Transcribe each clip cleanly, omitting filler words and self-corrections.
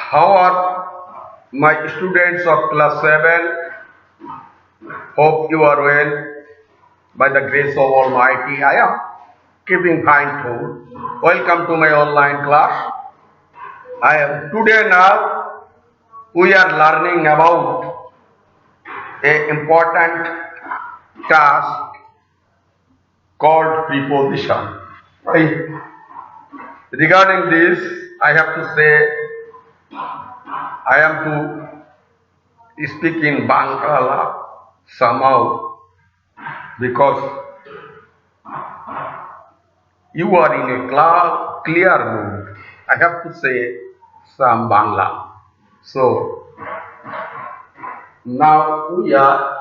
How are my students of class 7? Hope you are well. By the grace of Almighty, I am keeping fine too. Welcome to my online class. I am today now we are learning about a important task called preposition. Right? Regarding this, I have to say I am to speak in Bangla somehow because you are in a clear mood. I have to say some Bangla. So now we are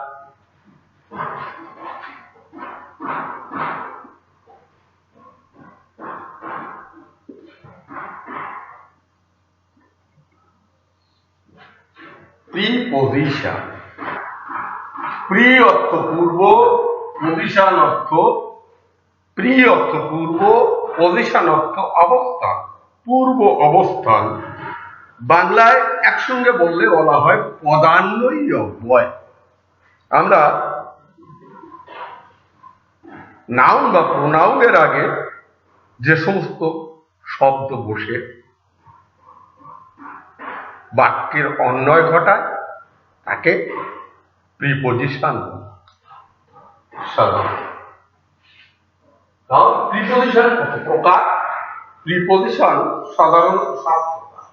preposition. Pre অর্থ পূর্ব, position অর্থ pre অর্থ পূর্ব, position অর্থ অবস্থান, পূর্ব অবস্থান। বাংলায় একসঙ্গে বললে বলা হয় পদান্বয়ী অব্যয়। আমরা নাউন বা প্রোনাউনের আগে যে সমস্ত শব্দ বসে বাক্যের অন্বয় ঘটায় তাকে প্রিপজিশন সাধারণ। প্রিপজিশন কত প্রকার? প্রিপজিশন সাধারণ 7 প্রকার।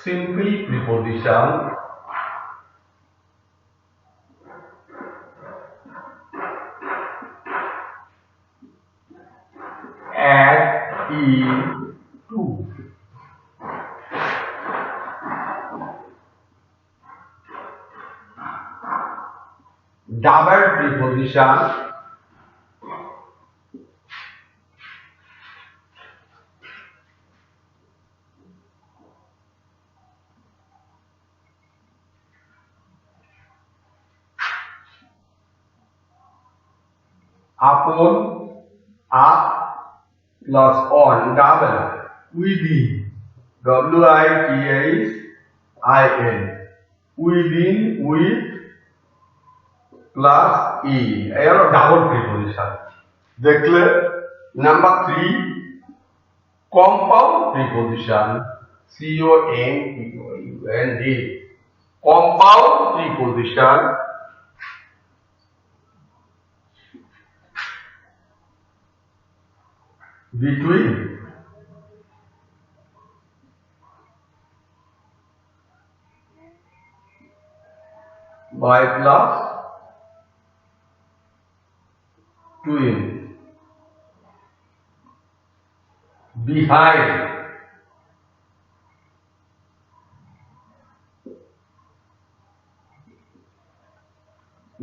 Simple preposition, add, in, to, double preposition, upon, up plus on, double, within, within, within, with plus in, এই হলো ডাবল প্রিপজিশন। দেখলে number 3 compound preposition, COMPOUND, compound preposition, between, by plus, twin, behind,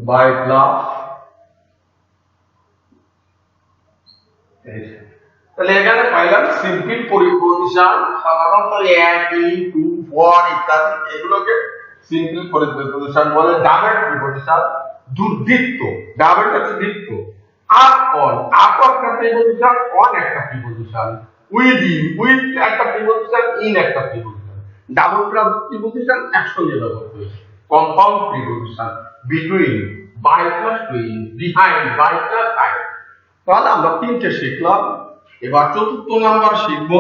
by plus, তাহলে এখানে পাইলাম simple preposition, সাধারণত at, in, to, for ইত্যাদি এগুলোকে simple preposition বলে। ডাবল প্রিপজিশন দুর্বৃত্ত, ডাবল হচ্ছে বৃত্ত। আপ অন, আপ একটা প্রিপজিশন, অন একটা প্রিপজিশন, উইদিন, উইথ একটা প্রিপজিশন, ইন একটা প্রিপজিশন। ডাবল প্রিপজিশন একসঙ্গে ব্যবহার হয়েছে। Compound preposition, between, by plus twin, behind, by plus side. তাহলে আমরা 3টে শিখলাম। এবার 4th নাম্বার শিখব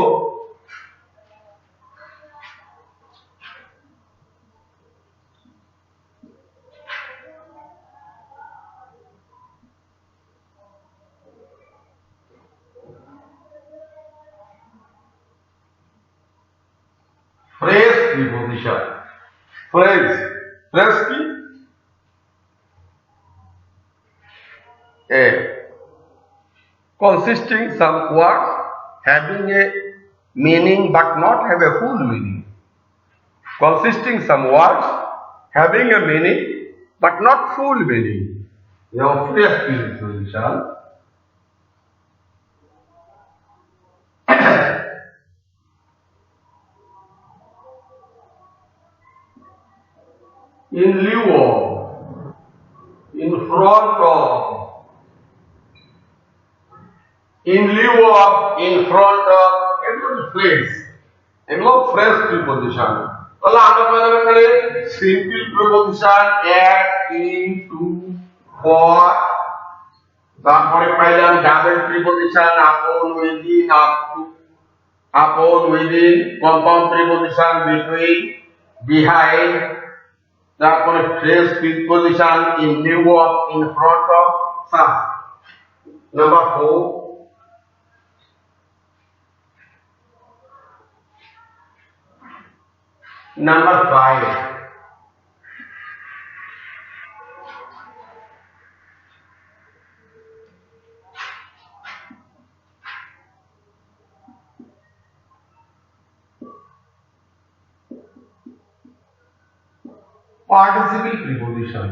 ফ্রেজ প্রিপজিশন। ফ্রেজ, ফ্রেজ কি? Consisting some words having a meaning but not have a full meaning. Consisting some words having a meaning but not full meaning. Now, phrase preposition. In lieu of, in front of, in lieu of, in front of, এগুলো phrase, এগুলো phrase preposition. তাহলে আমরা পেলাম এখানে simple preposition at, in, to, for, তারপরে পাইলাম double preposition upon, within, up to, upon, within, compound preposition between, behind, তারপরে phrase preposition in lieu of, in front of, such. Number 4, number 5, participle preposition.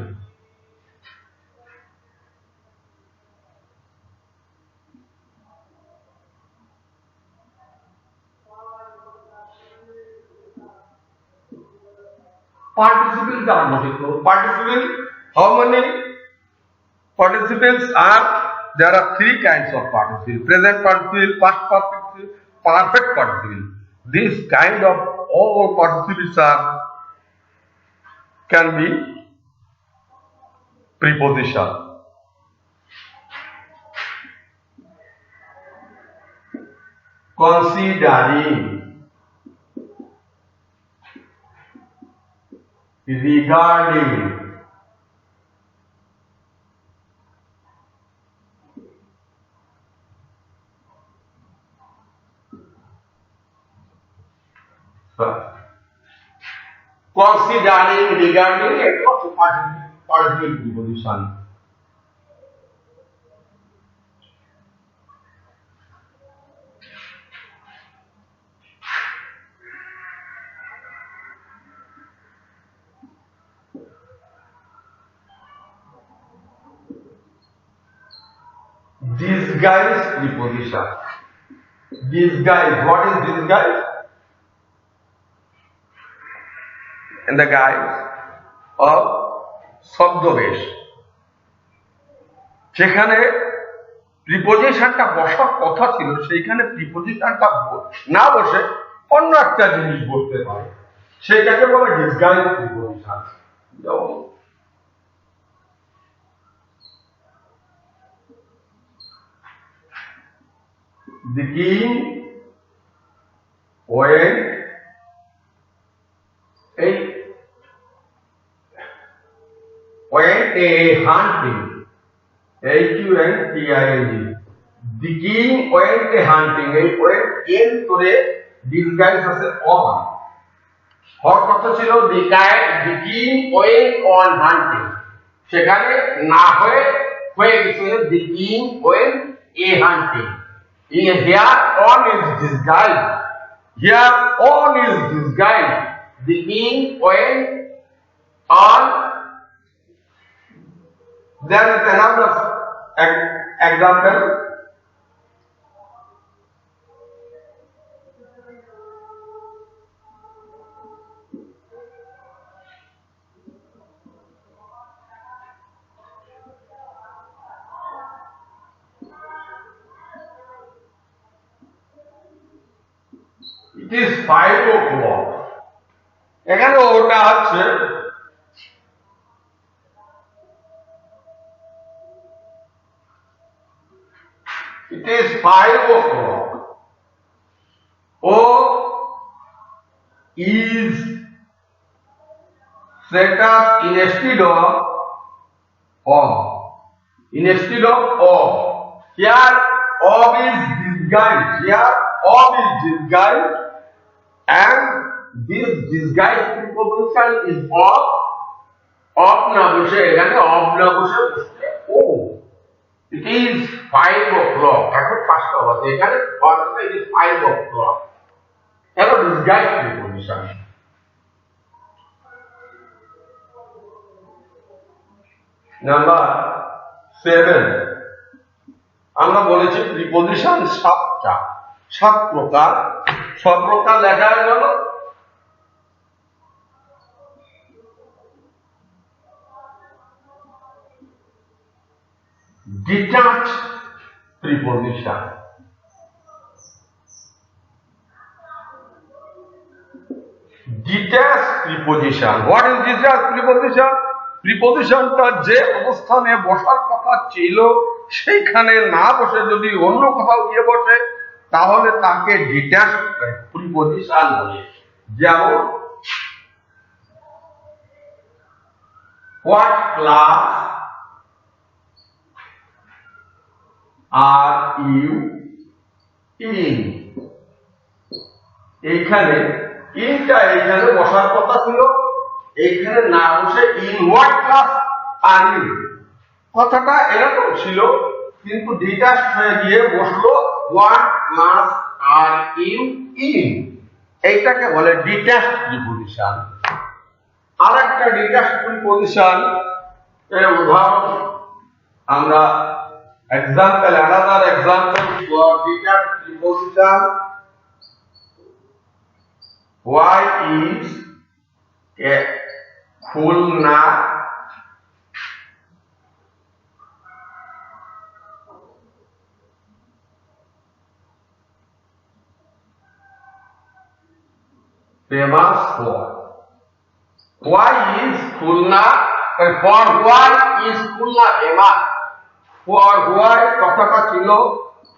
Participle का मतलब तो participle, how many participles are there? Are three kinds of participle: present participle, past participle, perfect participle. This kind of all participles are can be preposition. Considering, regarding, considering, regarding, it was participle preposition. Disguise preposition. Disguise. What is disguise? In the guise of শব্দবেশ, যেখানে প্রিপজিশনটা বসার কথা ছিল সেইখানে প্রিপজিশনটা না বসে অন্য একটা জিনিস বলতে পারে, সেটাকে বলে ডিসগাইজ প্রিপজিশন। যেমন the king went a hunting, H-U-N-T-I-N-G. The king went a hunting, went in করে disguise আছে on, হওয়ার কথা ছিল the king went on hunting, সেখানে না হয়ে গেছে the king went a hunting. Here on is disguise. Here on is disguise. The king went on. There is another example. It is 5 o'clock. এখানে ওটা আছে it is 5 o'clock. O is set up instead of of. Instead of. Here of is disguised. Here of is disguised, and this disguised preposition is of. Of না বসে এখানে of না বসে বসে o. It is 5 o'clock. এখন 5টা বাজে, এখানে অর্থাৎ it is 5 o'clock. এটা disguised preposition. নাম্বার 7, আমরা বলেছি প্রিপজিশন 7টা, 7 প্রকার। সব প্রকার লেখা হয়ে গেল। Detached preposition. Preposition. What is detach preposition? প্রিপজিশনটা যে অবস্থানে বসার কথা ছিল সেইখানে না বসে যদি অন্য কোথাও গিয়ে বসে তাহলে তাকে ডিটাচ প্রিপজিশন বলে। যেমন what class are you in, এইখানে ইনটা এইখানে বসার কথা ছিল, এইখানে না বসে in what class are you, কথাটা এরকম ছিল কিন্তু ডিটাচ হয়ে গিয়ে বসলো what class are you in, এইটাকে বলে ডিটাচ প্রিপজিশন। আর একটা ডিটাচ প্রিপজিশন এর উদাহরণ আমরা example, another example for detached preposition. Why is a Khulna famous for? Why is Khulna, for why is Khulna famous? For why কথাটা ছিল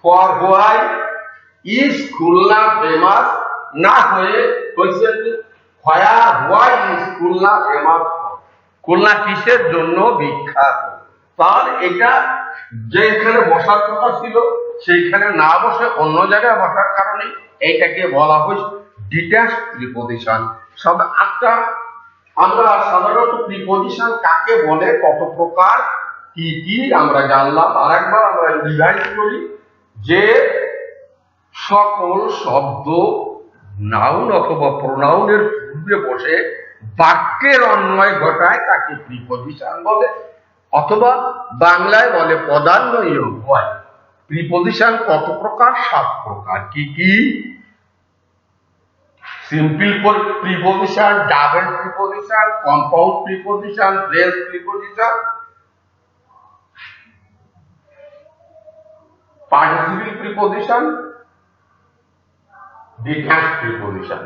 for why is Khulna famous না হয়ে হয়েছে why is Khulna famous for, Khulna কিসের জন্য বিখ্যাত। তাহলে এটা যেখানে বসার কথা ছিল সেইখানে না বসে অন্য জায়গায় বসার কারণে এইটাকে বলা হয়েছে ডিটাচ প্রিপজিশন। সব একটা আমরা সাধারণত প্রিপজিশন কাকে বলে, কত প্রকার, কি কি আমরা জানলাম। আরেকবার আমরা রিভাইজ করি যে সকল শব্দ নাউন অথবা প্রোনাউনের পূর্বে বসে বাক্যের অন্বয় ঘটায় তাকে প্রিপজিশন বলে, অথবা বাংলায় বলে পদান্বয়ী হয়। প্রিপজিশন কত প্রকার? 7 প্রকার। কি কি? Simple preposition, double preposition, compound preposition, phrase preposition, participle preposition, detached preposition.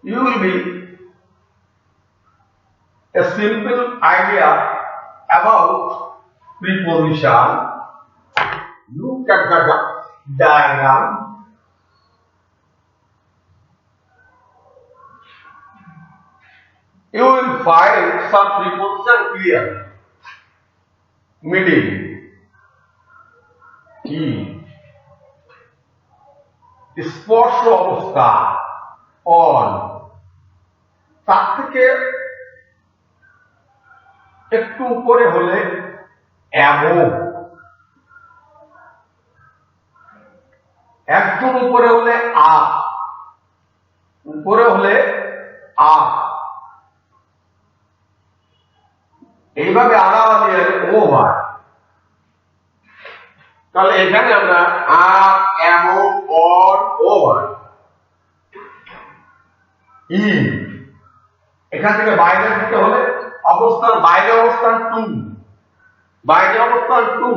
You will be a simple idea about preposition. Look at the diagram. You will find some preposition clear. Middle, স্পর্শ অবস্থা, on, তার থেকে একটু উপরে হলে above, একদম উপরে হলে আপ, উপরে হলে আপ, এইভাবে আলাদা দিয়ে ওভার। তাহলে এখানে আমরা up, above, on, over, in, এখান থেকে বাইরে দিতে হলে অবস্থান, বাইরে অবস্থান টু, বাইরে অবস্থান টু,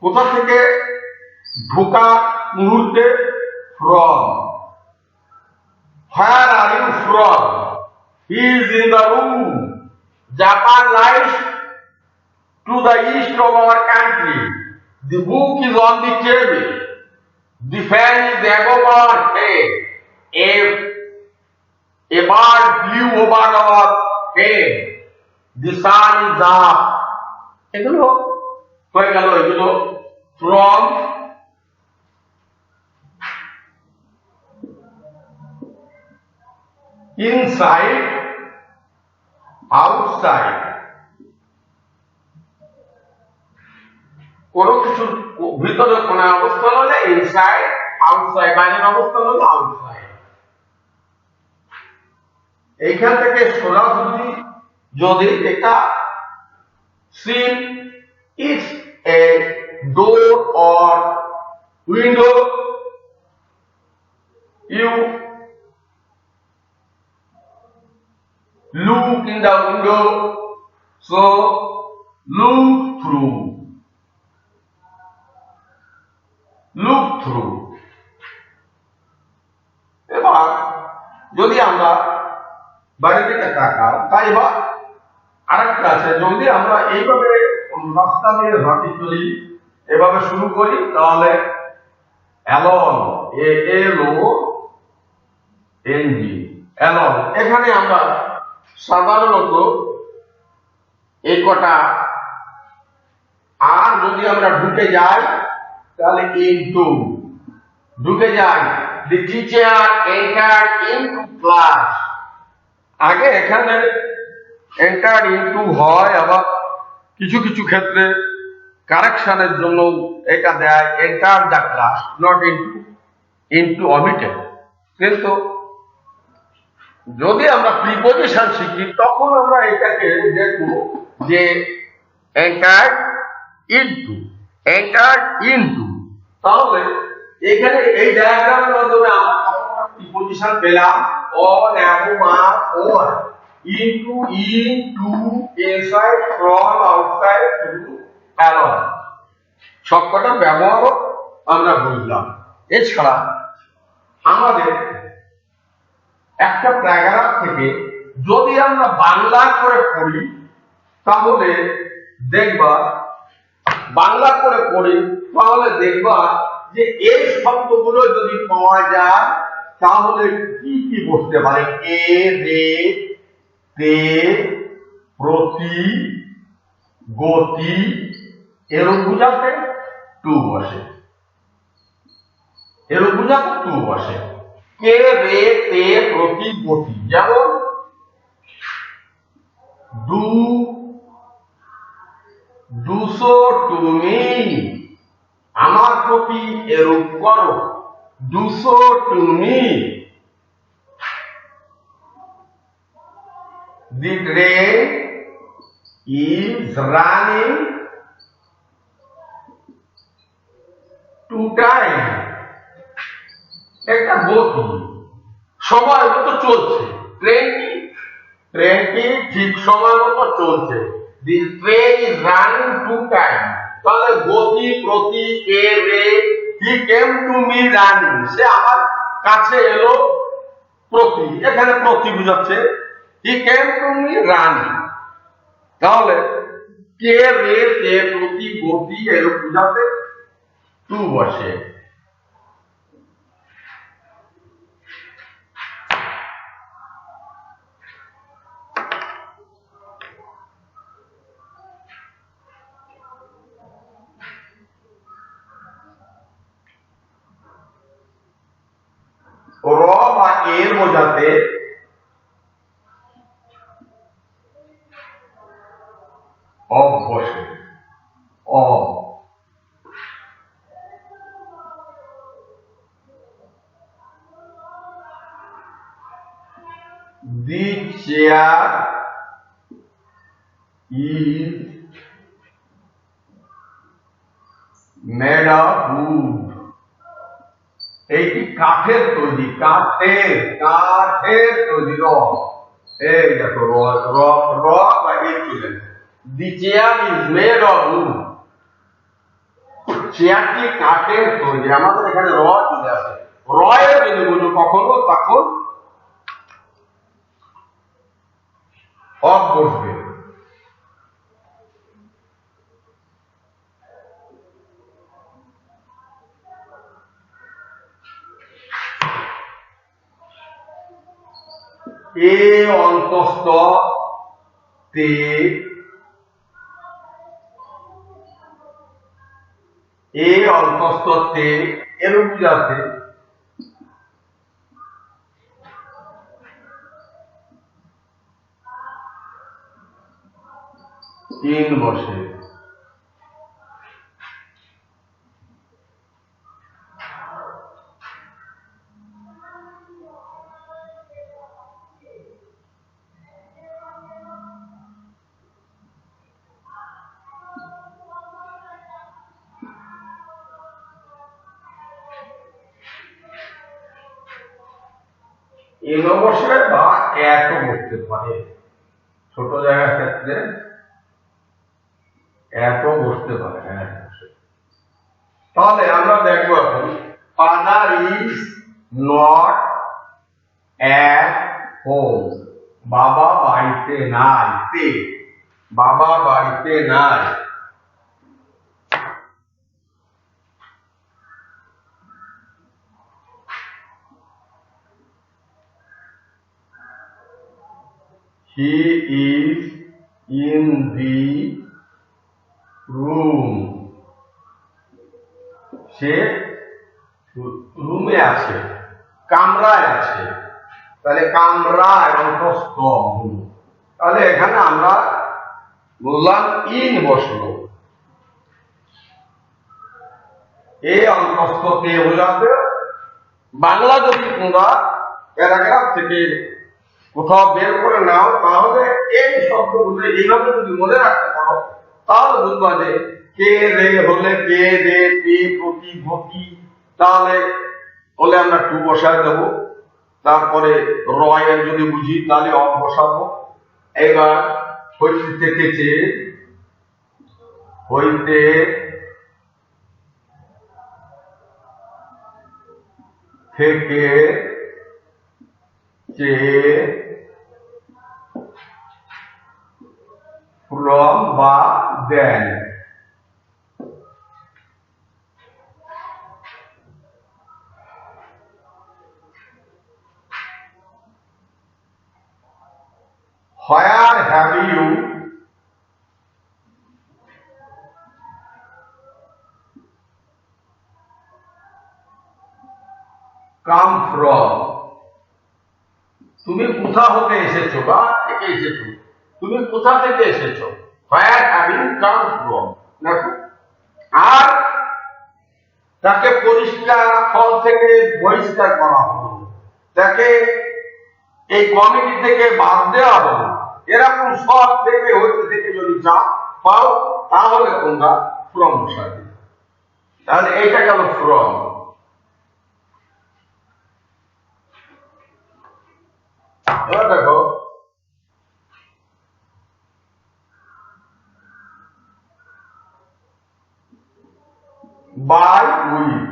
কোথা থেকে? ঢোকা মুহূর্তে from. Where are you from? He is in the room. Japan lies to the east of our country. The book is on the table. The fan is above our head. A bird flew over our head. The sun is up. এগুলো হয়ে গেল, এগুলো from, inside, outside, কোন কিছুর ভিতরে কোন অবস্থান হলে ইনসাইড, আউটসাইড, বাইরের অবস্থান হলে আউটসাইড। এইখান থেকে সরাসরি যদি এটা scene is a door or window, you look in the window, so look through, look through. যদি আমরা বাইরে থেকে তাকাই, তাই বা আরেকটা আছে, যদি আমরা এইভাবে রাস্তা দিয়ে হাঁটি চলি, এভাবে শুরু করি, তাহলে অ্যালন, ALONG, অ্যালন। এখানে আমরা সাধারণত এই কটা, আর যদি আমরা ঢুকে যাই তাহলে ইনটু, ঢুকে যাই, the teacher entered into class। আগে এখানে এন্টার ইনটু হয়, আবার কিছু কিছু ক্ষেত্রে কারেকশনের জন্য এটা দেয় enter the class, not into, into omitted. কিন্তু যদি আমরা প্রিপজিশন শিখি তখন আমরা এটাকে দেখব যে এন্টার ইনটু, এন্টার ইনটু। তাহলে এখানে এই ডায়াগ্রামের মাধ্যমে আমরা প্রিপজিশন পেলাম, on, above, over, into, into, inside, from, outside, through, along. সবকটা ব্যবহারও আমরা বুঝলাম। এছাড়া আমাদের একটা প্যারাগ্রাফ থেকে যদি আমরা বাংলা করে পড়ি তাহলে দেখবা, বাংলা করে পড়ি তাহলে দেখবা যে এই শব্দগুলো যদি পাওয়া যায় তাহলে কি কি বসতে পারে? এ, রে, তে, প্রতি, গতি, এর বুঝাতে টু বসে, এর বুঝাতে টু বসে। কে, রে, তে, প্রতি, গতি। যেমন দুশো তুমি, আমার প্রতি এরূপ করো, দুশো তুমি। The train is running to time। একটা গতি, সময় মতো চলছে, ট্রেনটি ঠিক সময় মতো চলছে। The train is running to time। তাহলে গতি, প্রতি, কে, রে, he came to me running, সে আমার কাছে এলো, প্রতি, এখানে প্রতি বুঝাচ্ছে, he came to me running। তাহলে কে, রে, তে, প্রতি, গতি, এর বুঝাতে টু বসে। র বা এর বোঝাতে অব বসে, of. The chair is made of wood। এইটি কাঠের তৈরি, কাঠের তৈরি, র। এই দেখো র বা এর চলে। The chair is made of wood। চেয়ারটি কাঠের তৈরি, আমাদের এখানে র চলে আসে। র এর যদি বুঝো কখনো তখন অব বসবে। এ অন্তস্থ তে, এ অন্তস্থ তে, এর বুঝাতে তিন বসে। এন বসে বা এত বসতে পারে, ছোট জায়গার ক্ষেত্রে এত বসতে পারে। তাহলে আমরা দেখবো এখন father is not at home. বাবা বাড়িতে নাই, তে বাবা বাড়িতে নাই। He is in the room. সে রুমে আছে, কামরায় আছে। তাহলে কামরা এবং প্রস্থ, তাহলে এখানে আমরা বললাম ইন বসলো। এই অন্তস্থ তে বোঝাতে বাংলা যদি তোমরা প্যারাগ্রাফ থেকে কোথাও বের করে নাও, তাহলে এই শব্দগুলো এইভাবে যদি মনে রাখতে পারো, তাহলে বুঝবা যে কে রে হলে কে রে, তে প্রতি ভতি, তাহলে হলে আমরা টু বসায় দেব। তারপরে রয়ের যদি বুঝি তাহলে অফ বসাবো। এবার হইতে থেকেছে, হইতে থেকে চে, from বা দেন। Where have you come from? তুমি কোথা হতে এসেছো বা থেকে এসেছো, তুমি কোথা থেকে এসেছো? Where have you come from? দেখো, আর তাকে পরিষ্কার ফল থেকে বহিষ্কার করা হলো, তাকে এই কমিটি থেকে বাদ দেওয়া হলো। এরকম সব থেকে হইতে থেকে যদি যা পাও, তাহলে তোমরা ফ্রম বসাবে। তাহলে এইটা গেল ফ্রম। এবার দেখো, বাই উইথ,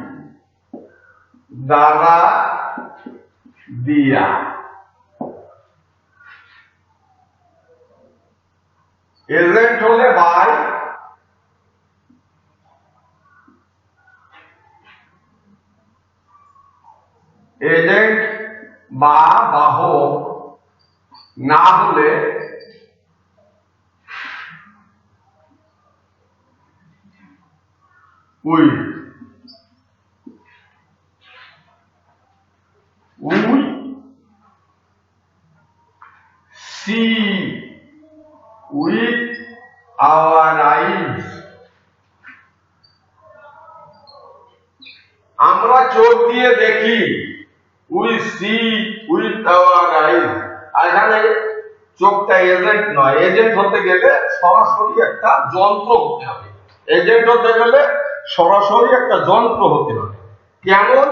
দ্বারা দিয়া। এজেন্ট হলে বাই, এজেন্ট বা বাহক না হলে with. We see with our eyes. আমরা চোখ দিয়ে দেখি, we see with our eyes। আর এখানে চোখটা এজেন্ট নয়, এজেন্ট হতে গেলে সরাসরি একটা যন্ত্র হতে হবে। এজেন্ট হতে গেলে সরাসরি একটা যন্ত্র হতে হবে। কেমন?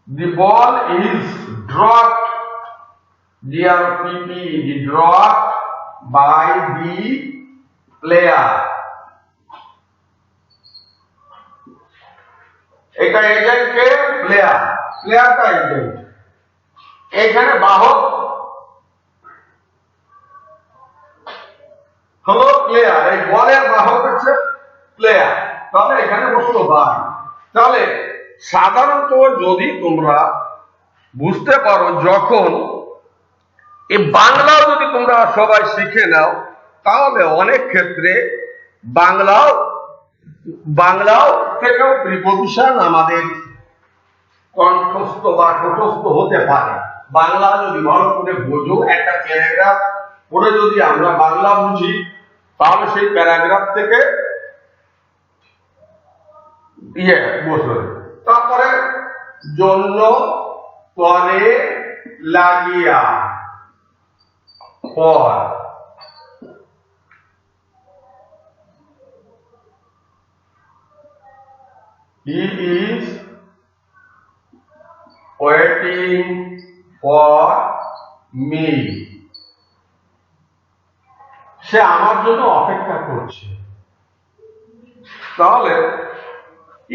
The ball is dropped, DRPP, dropped by the player. এটা এজেন্ট কে? প্লেয়ার, প্লেয়ারটা এজেন্ট। এখানে বাহক হলো প্লেয়ার, এই বলের বাহক হচ্ছে প্লেয়ার। তাহলে এখানে বসলো বাই। তাহলে সাধারণত যদি তোমরা বুঝতে পারো, যখন এই বাংলাও যদি তোমরা সবাই শিখে নাও, তাহলে অনেক ক্ষেত্রে বাংলাও থেকেও প্রিপজিশন আমাদের কণ্ঠস্থ বা ঠোঁটস্থ হতে পারে। বাংলা যদি ভালো করে বোঝো, একটা প্যারাগ্রাফ পড়ে যদি আমরা বাংলা বুঝি, তাহলে সেই প্যারাগ্রাফ থেকে বসবে। তারপরে জন্য, পরে, লাগিয়া, for. He is waiting for me. সে আমার জন্য অপেক্ষা করছে। তাহলে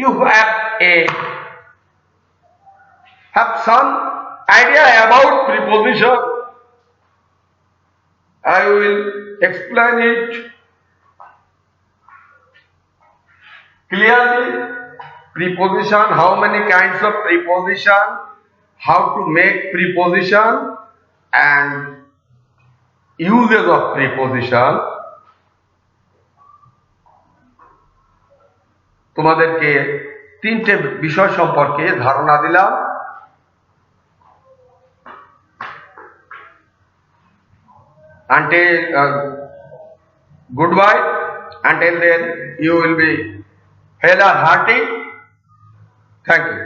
you have some idea about preposition. I will explain it clearly. Preposition, how many kinds of preposition, how to make preposition, and uses of preposition. তোমাদেরকে তিনটে বিষয় সম্পর্কে ধারণা দিলাম। Until goodbye. Until then, you will be hale and hearty. Thank you.